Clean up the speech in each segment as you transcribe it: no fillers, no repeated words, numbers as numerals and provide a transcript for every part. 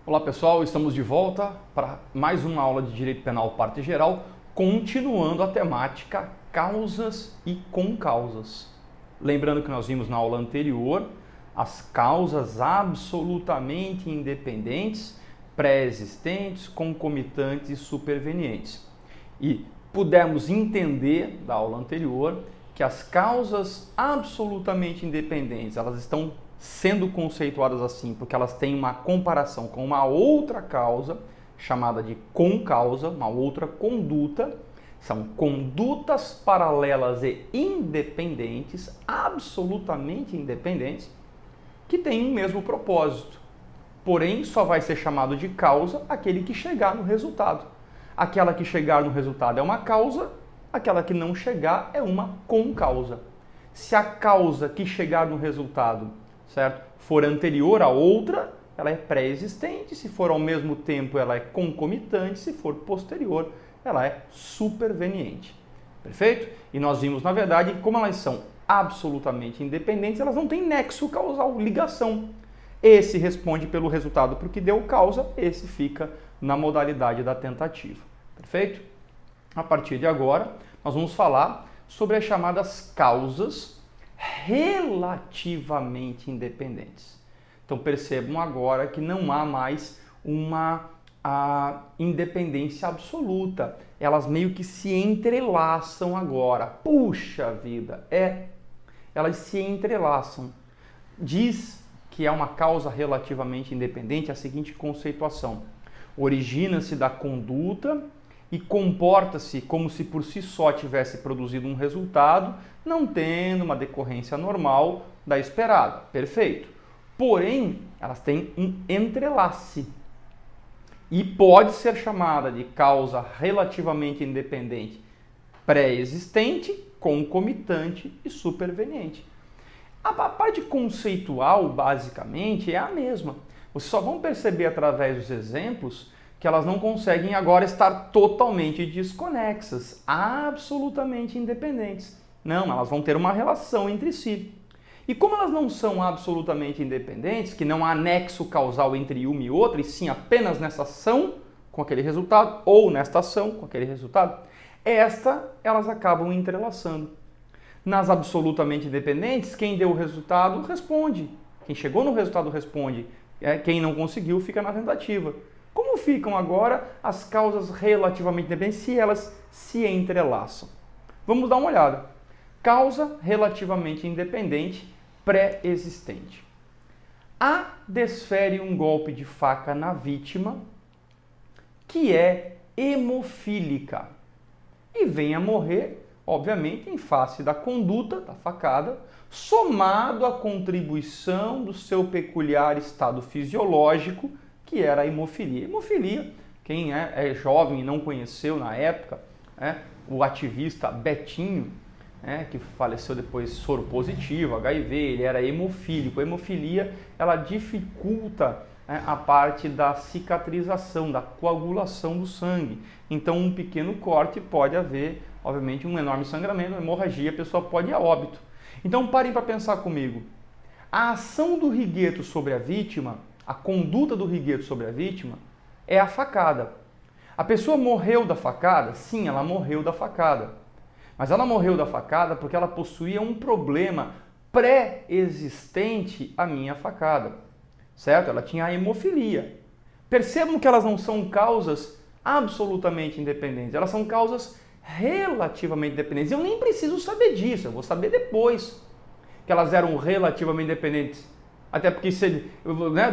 Olá pessoal, estamos de volta para mais uma aula de Direito Penal Parte Geral, continuando a temática causas e concausas. Lembrando que nós vimos na aula anterior as causas absolutamente independentes, pré-existentes, concomitantes e supervenientes. E pudemos entender da aula anterior que as causas absolutamente independentes, elas estão sendo conceituadas assim porque elas têm uma comparação com uma outra causa, chamada de concausa, uma outra conduta. São condutas paralelas e independentes, absolutamente independentes, que têm o mesmo propósito. Porém, só vai ser chamado de causa aquele que chegar no resultado. Aquela que chegar no resultado é uma causa, aquela que não chegar é uma concausa. Se a causa que chegar no resultado, certo, for anterior à outra, ela é pré-existente. Se for ao mesmo tempo, ela é concomitante. Se for posterior, ela é superveniente. Perfeito? E nós vimos, na verdade, que como elas são absolutamente independentes, elas não têm nexo causal, ligação. Esse responde pelo resultado para o que deu causa, esse fica na modalidade da tentativa. Perfeito? A partir de agora, nós vamos falar sobre as chamadas causas relativamente independentes. Então percebam agora que não há mais uma independência absoluta. Elas meio que se entrelaçam agora. Puxa vida, elas se entrelaçam. Diz que é uma causa relativamente independente a seguinte conceituação: origina-se da conduta e comporta-se como se por si só tivesse produzido um resultado, não tendo uma decorrência normal da esperada. Perfeito. Porém, elas têm um entrelace e pode ser chamada de causa relativamente independente pré-existente, concomitante e superveniente. A parte conceitual, basicamente, é a mesma. Vocês só vão perceber através dos exemplos que elas não conseguem agora estar totalmente desconexas, absolutamente independentes. Não, elas vão ter uma relação entre si. E como elas não são absolutamente independentes, que não há nexo causal entre uma e outra, e sim apenas nessa ação com aquele resultado, ou nesta ação com aquele resultado, elas acabam entrelaçando. Nas absolutamente independentes, quem deu o resultado responde. Quem chegou no resultado responde. Quem não conseguiu fica na tentativa. Como ficam agora as causas relativamente independentes se elas se entrelaçam? Vamos dar uma olhada. Causa relativamente independente pré-existente. A desfere um golpe de faca na vítima que é hemofílica e vem a morrer, obviamente, em face da conduta, da facada, somado à contribuição do seu peculiar estado fisiológico, que era a hemofilia. Hemofilia, quem é jovem e não conheceu na época, o ativista Betinho, que faleceu depois soro positivo, HIV, ele era hemofílico. A hemofilia, ela dificulta a parte da cicatrização, da coagulação do sangue. Então, um pequeno corte pode haver, obviamente, um enorme sangramento, uma hemorragia, a pessoa pode ir a óbito. Então, parem para pensar comigo. A ação do rigueto sobre a vítima, a conduta do rigueto sobre a vítima, é a facada. A pessoa morreu da facada? Sim, ela morreu da facada. Mas ela morreu da facada porque ela possuía um problema pré-existente à minha facada. Certo? Ela tinha a hemofilia. Percebam que elas não são causas absolutamente independentes. Elas são causas relativamente independentes. Eu nem preciso saber disso, eu vou saber depois que elas eram relativamente independentes. Até porque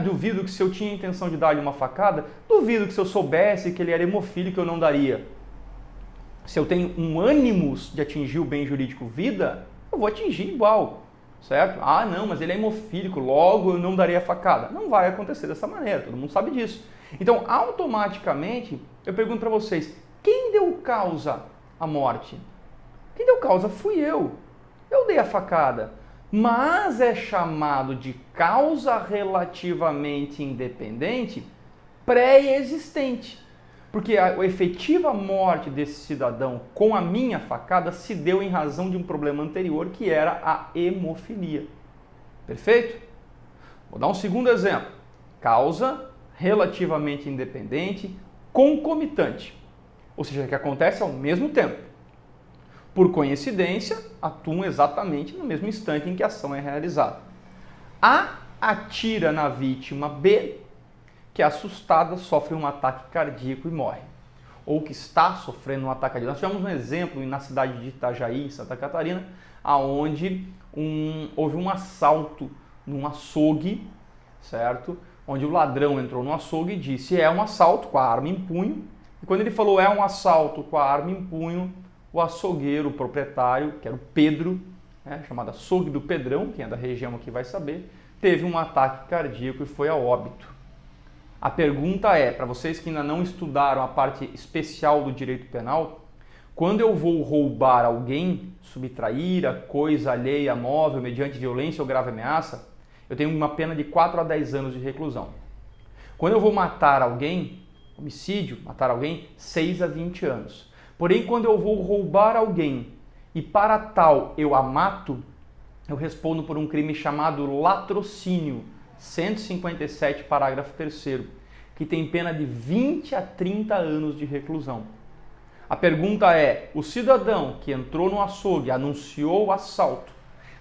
duvido que se eu tinha a intenção de dar-lhe uma facada, duvido que se eu soubesse que ele era hemofílico eu não daria. Se eu tenho um ânimos de atingir o bem jurídico vida, eu vou atingir igual, certo? Ah, não, mas ele é hemofílico, logo eu não daria a facada. Não vai acontecer dessa maneira, todo mundo sabe disso. Então, automaticamente, eu pergunto para vocês, quem deu causa à morte? Quem deu causa fui eu. Eu dei a facada. Mas é chamado de causa relativamente independente pré-existente. Porque a efetiva morte desse cidadão com a minha facada se deu em razão de um problema anterior, que era a hemofilia. Perfeito? Vou dar um segundo exemplo. Causa relativamente independente, concomitante, ou seja, que acontece ao mesmo tempo. Por coincidência, atuam exatamente no mesmo instante em que a ação é realizada. A atira na vítima B, que assustada sofre um ataque cardíaco e morre, ou que está sofrendo um ataque cardíaco. Nós tivemos um exemplo na cidade de Itajaí, Santa Catarina, onde houve um assalto num açougue, certo? Onde o ladrão entrou no açougue e disse: é um assalto, com a arma em punho. E quando ele falou é um assalto com a arma em punho, o açougueiro, o proprietário, que era o Pedro, chamado açougue do Pedrão, quem é da região aqui vai saber, teve um ataque cardíaco e foi a óbito. A pergunta é, para vocês que ainda não estudaram a parte especial do direito penal, quando eu vou roubar alguém, subtrair a coisa alheia móvel mediante violência ou grave ameaça, eu tenho uma pena de 4 a 10 anos de reclusão. Quando eu vou matar alguém, homicídio, matar alguém, 6 a 20 anos. Porém, quando eu vou roubar alguém e para tal eu a mato, eu respondo por um crime chamado latrocínio, 157, parágrafo 3º, que tem pena de 20 a 30 anos de reclusão. A pergunta é, o cidadão que entrou no açougue, anunciou o assalto,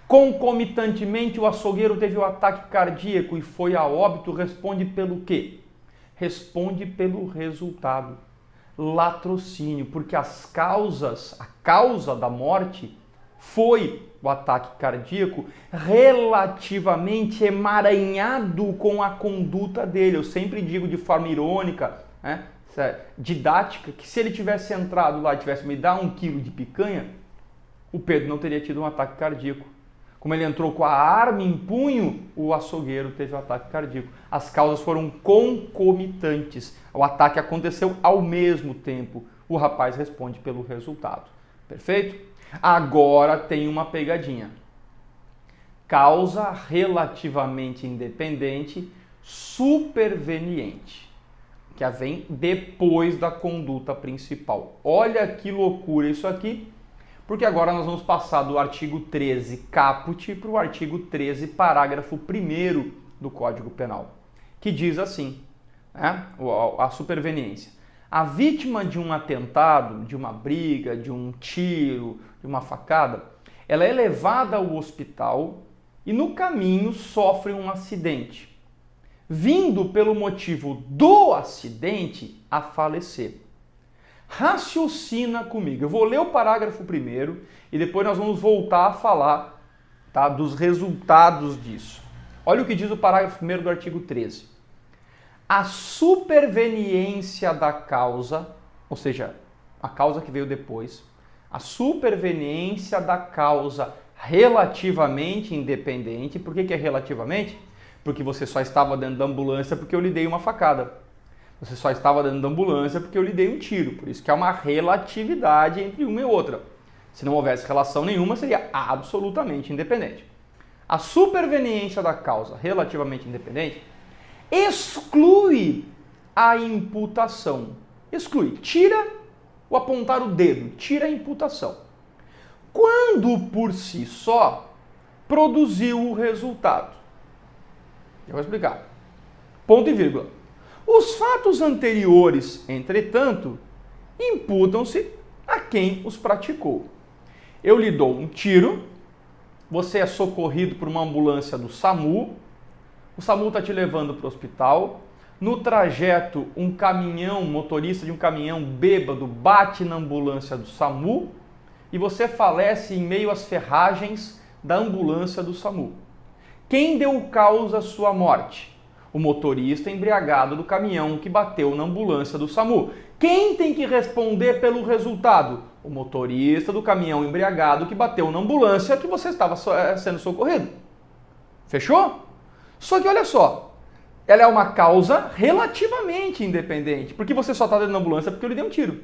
concomitantemente o açougueiro teve o ataque cardíaco e foi a óbito, responde pelo quê? Responde pelo resultado. Latrocínio, porque a causa da morte foi o ataque cardíaco relativamente emaranhado com a conduta dele. Eu sempre digo de forma irônica, didática, que se ele tivesse entrado lá e tivesse me dado 1 quilo de picanha, o Pedro não teria tido um ataque cardíaco. Como ele entrou com a arma em punho, o açougueiro teve um ataque cardíaco. As causas foram concomitantes. O ataque aconteceu ao mesmo tempo. O rapaz responde pelo resultado. Perfeito? Agora tem uma pegadinha. Causa relativamente independente, superveniente, que vem depois da conduta principal. Olha que loucura isso aqui. Porque agora nós vamos passar do artigo 13 caput para o artigo 13, parágrafo 1º do Código Penal, que diz assim, a superveniência. A vítima de um atentado, de uma briga, de um tiro, de uma facada, ela é levada ao hospital e no caminho sofre um acidente, vindo pelo motivo do acidente a falecer. Raciocina comigo. Eu vou ler o parágrafo 1º e depois nós vamos voltar a falar, dos resultados disso. Olha o que diz o parágrafo 1º do artigo 13. A superveniência da causa, ou seja, a causa que veio depois, a superveniência da causa relativamente independente. Por que é relativamente? Porque você só estava dentro da ambulância porque eu lhe dei uma facada. Você só estava dentro da ambulância porque eu lhe dei um tiro. Por isso que há uma relatividade entre uma e outra. Se não houvesse relação nenhuma, seria absolutamente independente. A superveniência da causa relativamente independente exclui a imputação. Exclui. Tira o apontar o dedo. Tira a imputação. Quando por si só produziu o resultado. Eu vou explicar. Ponto e vírgula. Os fatos anteriores, entretanto, imputam-se a quem os praticou. Eu lhe dou um tiro, você é socorrido por uma ambulância do SAMU, o SAMU está te levando para o hospital, no trajeto um motorista de um caminhão bêbado bate na ambulância do SAMU e você falece em meio às ferragens da ambulância do SAMU. Quem deu causa à sua morte? O motorista embriagado do caminhão que bateu na ambulância do SAMU. Quem tem que responder pelo resultado? O motorista do caminhão embriagado que bateu na ambulância que você estava sendo socorrido. Fechou? Só que olha só, ela é uma causa relativamente independente, porque você só está dentro da ambulância porque eu lhe dei um tiro.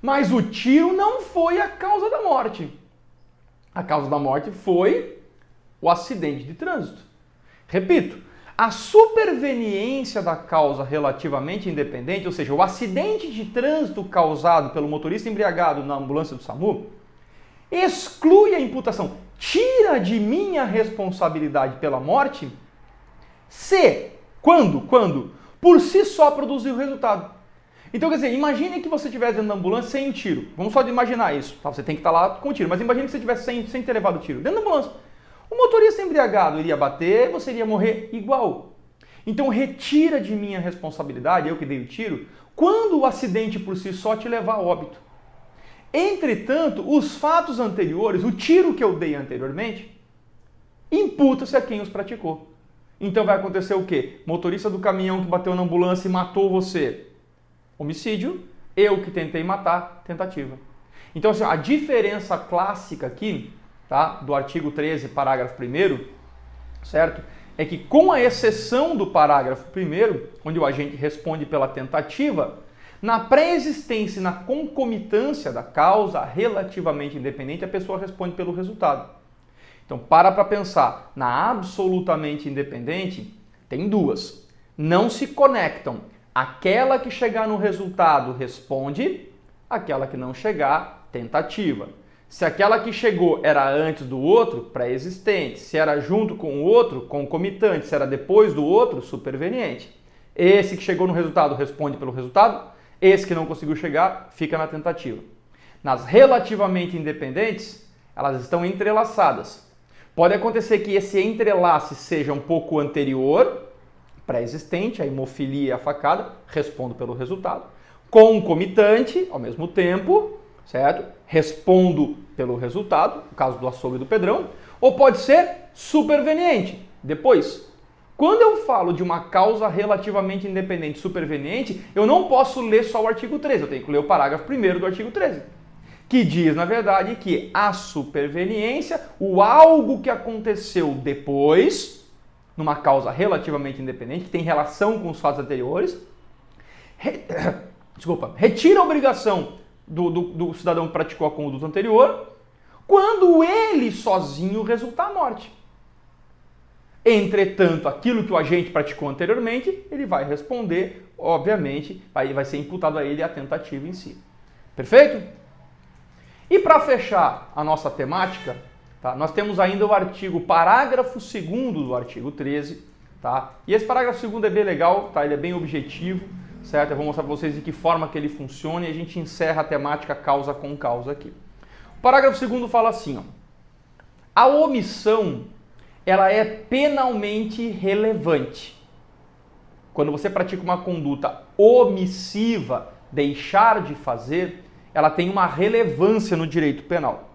Mas o tiro não foi a causa da morte. A causa da morte foi o acidente de trânsito. Repito, a superveniência da causa relativamente independente, ou seja, o acidente de trânsito causado pelo motorista embriagado na ambulância do SAMU, exclui a imputação, tira de mim a responsabilidade pela morte, quando? por si só produzir o resultado. Então, quer dizer, imagine que você estivesse dentro da ambulância sem tiro. Vamos só imaginar isso. Tá? Você tem que estar lá com tiro, mas imagine que você estivesse sem ter levado tiro. Dentro da ambulância. O motorista embriagado iria bater, você iria morrer igual. Então, retira de mim a responsabilidade, eu que dei o tiro, quando o acidente por si só te levar a óbito. Entretanto, os fatos anteriores, o tiro que eu dei anteriormente, imputa-se a quem os praticou. Então vai acontecer o quê? Motorista do caminhão que bateu na ambulância e matou você. Homicídio, eu que tentei matar, tentativa. Então, assim, a diferença clássica aqui, tá, do artigo 13, parágrafo 1º, certo? É que com a exceção do parágrafo 1º, onde o agente responde pela tentativa, na pré-existência e na concomitância da causa relativamente independente, a pessoa responde pelo resultado. Então, para pensar. Na absolutamente independente, tem duas. Não se conectam. Aquela que chegar no resultado responde, aquela que não chegar, tentativa. Se aquela que chegou era antes do outro, pré-existente. Se era junto com o outro, concomitante. Se era depois do outro, superveniente. Esse que chegou no resultado responde pelo resultado. Esse que não conseguiu chegar, fica na tentativa. Nas relativamente independentes, elas estão entrelaçadas. Pode acontecer que esse entrelace seja um pouco anterior, pré-existente, a hemofilia e a facada, respondo pelo resultado. Concomitante, ao mesmo tempo, certo? Respondo pelo resultado, no caso do açougue e do Pedrão. Ou pode ser superveniente, depois. Quando eu falo de uma causa relativamente independente superveniente, eu não posso ler só o artigo 13, eu tenho que ler o parágrafo 1º do artigo 13, que diz, na verdade, que a superveniência, o algo que aconteceu depois, numa causa relativamente independente, que tem relação com os fatos anteriores, retira a obrigação do cidadão que praticou a conduta anterior, quando ele sozinho resultar a morte. Entretanto, aquilo que o agente praticou anteriormente, ele vai responder, obviamente, aí vai ser imputado a ele a tentativa em si. Perfeito? E para fechar a nossa temática, tá, nós temos ainda o parágrafo 2º do artigo 13, tá? E esse parágrafo 2º é bem legal, tá? Ele é bem objetivo, certo? Eu vou mostrar para vocês de que forma que ele funciona e a gente encerra a temática causa com causa aqui. O parágrafo 2º fala assim, ó, a omissão, ela é penalmente relevante. Quando você pratica uma conduta omissiva, deixar de fazer, ela tem uma relevância no direito penal.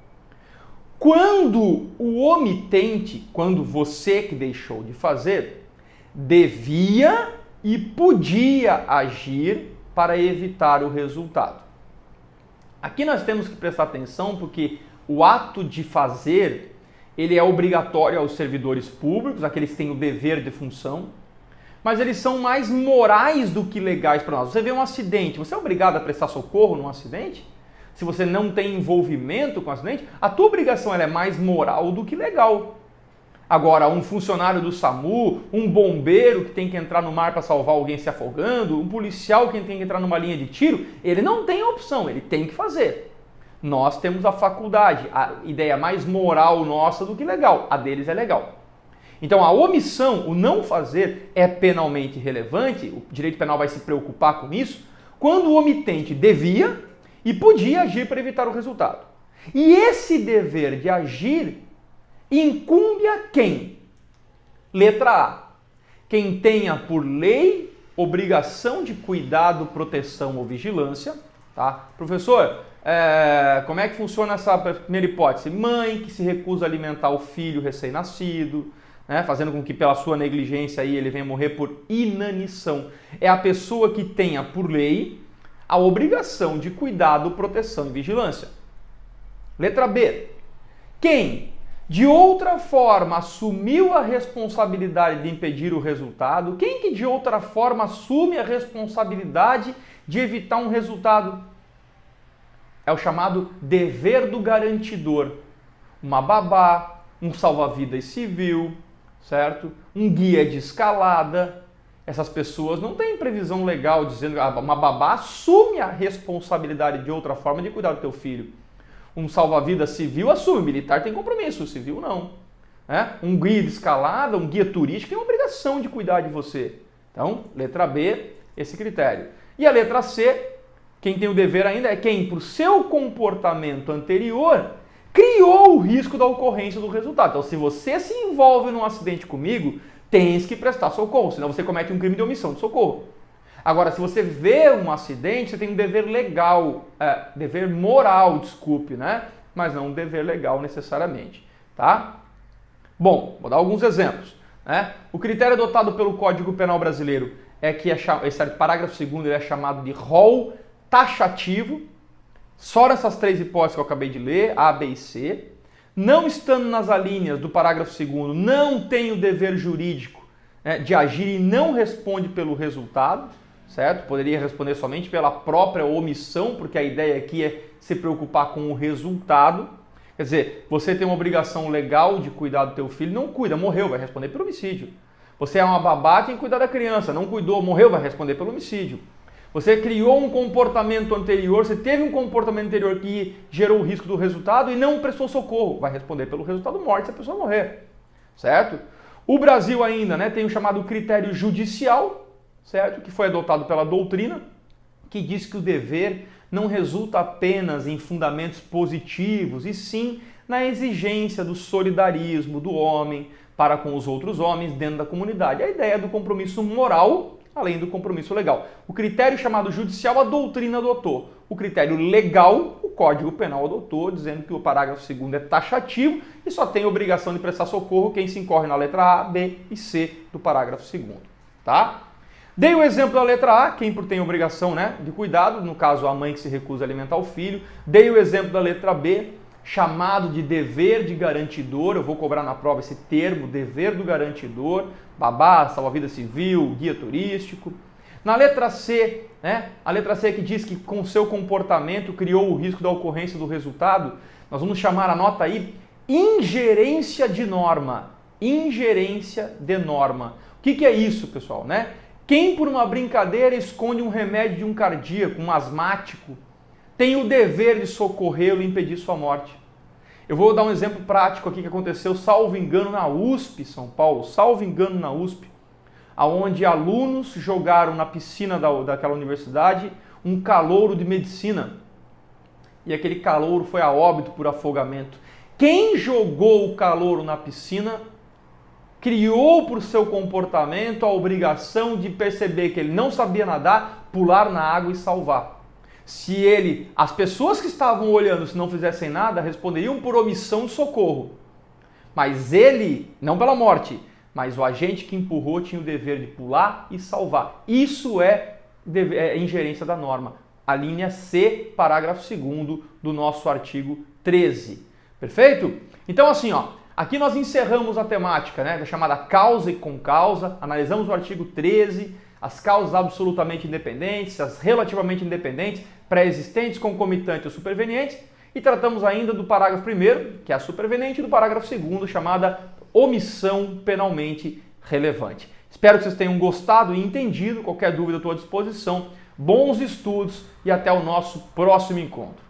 Quando o omitente, quando você que deixou de fazer, devia e podia agir para evitar o resultado. Aqui nós temos que prestar atenção porque o ato de fazer, ele é obrigatório aos servidores públicos, aqueles que têm o dever de função, mas eles são mais morais do que legais para nós. Você vê um acidente, você é obrigado a prestar socorro num acidente? Se você não tem envolvimento com o acidente, a tua obrigação ela é mais moral do que legal. Agora, um funcionário do SAMU, um bombeiro que tem que entrar no mar para salvar alguém se afogando, um policial que tem que entrar numa linha de tiro, ele não tem opção, ele tem que fazer. Nós temos a faculdade, a ideia mais moral nossa do que legal, a deles é legal. Então a omissão, o não fazer, é penalmente relevante, o direito penal vai se preocupar com isso, quando o omitente devia e podia agir para evitar o resultado. E esse dever de agir incumbe a quem? Letra A. Quem tenha por lei obrigação de cuidado, proteção ou vigilância. Tá? Professor, como é que funciona essa primeira hipótese? Mãe que se recusa a alimentar o filho recém-nascido, né, fazendo com que pela sua negligência aí ele venha morrer por inanição. É a pessoa que tenha por lei a obrigação de cuidado, proteção e vigilância. Letra B. Quem de outra forma assumiu a responsabilidade de impedir o resultado, quem que de outra forma assume a responsabilidade de evitar um resultado? É o chamado dever do garantidor. Uma babá, um salva-vidas civil, certo? Um guia de escalada. Essas pessoas não têm previsão legal dizendo que uma babá assume a responsabilidade de outra forma de cuidar do teu filho. Um salva-vidas civil assume, militar tem compromisso, civil não. Um guia de escalada, um guia turístico tem obrigação de cuidar de você. Então, letra B, esse critério. E a letra C, quem tem o dever ainda é quem, por seu comportamento anterior, criou o risco da ocorrência do resultado. Então, se você se envolve num acidente comigo, tens que prestar socorro, senão você comete um crime de omissão de socorro. Agora, se você vê um acidente, você tem um dever legal, dever moral, desculpe, né? Mas não um dever legal necessariamente, tá? Bom, vou dar alguns exemplos, né? O critério adotado pelo Código Penal brasileiro é que esse parágrafo 2º ele é chamado de rol taxativo, só nessas 3 hipóteses que eu acabei de ler, A, B e C. Não estando nas alíneas do parágrafo 2º, não tem o dever jurídico, né, de agir e não responde pelo resultado, certo? Poderia responder somente pela própria omissão, porque a ideia aqui é se preocupar com o resultado. Quer dizer, você tem uma obrigação legal de cuidar do teu filho, não cuida, morreu, vai responder pelo homicídio. Você é uma babá, tem que cuidar da criança, não cuidou, morreu, vai responder pelo homicídio. Você criou um comportamento anterior, você teve um comportamento anterior que gerou o risco do resultado e não prestou socorro, vai responder pelo resultado morte se a pessoa morrer, certo? O Brasil ainda, né, tem o chamado critério judicial, certo? Que foi adotado pela doutrina, que diz que o dever não resulta apenas em fundamentos positivos, e sim na exigência do solidarismo do homem para com os outros homens dentro da comunidade. A ideia do compromisso moral, além do compromisso legal. O critério chamado judicial, a doutrina adotou. O critério legal, o Código Penal adotou, dizendo que o parágrafo 2º é taxativo e só tem obrigação de prestar socorro quem se incorre na letra A, B e C do parágrafo 2º, tá? Dei o exemplo da letra A, quem tem obrigação, né, de cuidado, no caso a mãe que se recusa a alimentar o filho. Dei o exemplo da letra B, chamado de dever de garantidor, eu vou cobrar na prova esse termo, dever do garantidor, babá, salva-vida civil, guia turístico. Na letra C, né, a letra C que diz que com seu comportamento criou o risco da ocorrência do resultado, nós vamos chamar a nota aí ingerência de norma. Ingerência de norma. O que é isso, pessoal, né? Quem por uma brincadeira esconde um remédio de um cardíaco, um asmático, tem o dever de socorrê-lo e impedir sua morte. Eu vou dar um exemplo prático aqui que aconteceu, salvo engano, na USP, São Paulo, salvo engano na USP, onde alunos jogaram na piscina daquela universidade um calouro de medicina. E aquele calouro foi a óbito por afogamento. Quem jogou o calouro na piscina criou por seu comportamento a obrigação de perceber que ele não sabia nadar, pular na água e salvar. Se as pessoas que estavam olhando, se não fizessem nada, responderiam por omissão de socorro. Mas ele, não pela morte, mas o agente que empurrou tinha o dever de pular e salvar. Isso é ingerência da norma. A linha C, parágrafo 2º do nosso artigo 13. Perfeito? Então assim, aqui nós encerramos a temática, né, da chamada causa e concausa, analisamos o artigo 13, as causas absolutamente independentes, as relativamente independentes, pré-existentes, concomitantes ou supervenientes, e tratamos ainda do parágrafo 1º, que é a superveniente, e do parágrafo 2º, chamada omissão penalmente relevante. Espero que vocês tenham gostado e entendido. Qualquer dúvida, estou à disposição. Bons estudos e até o nosso próximo encontro.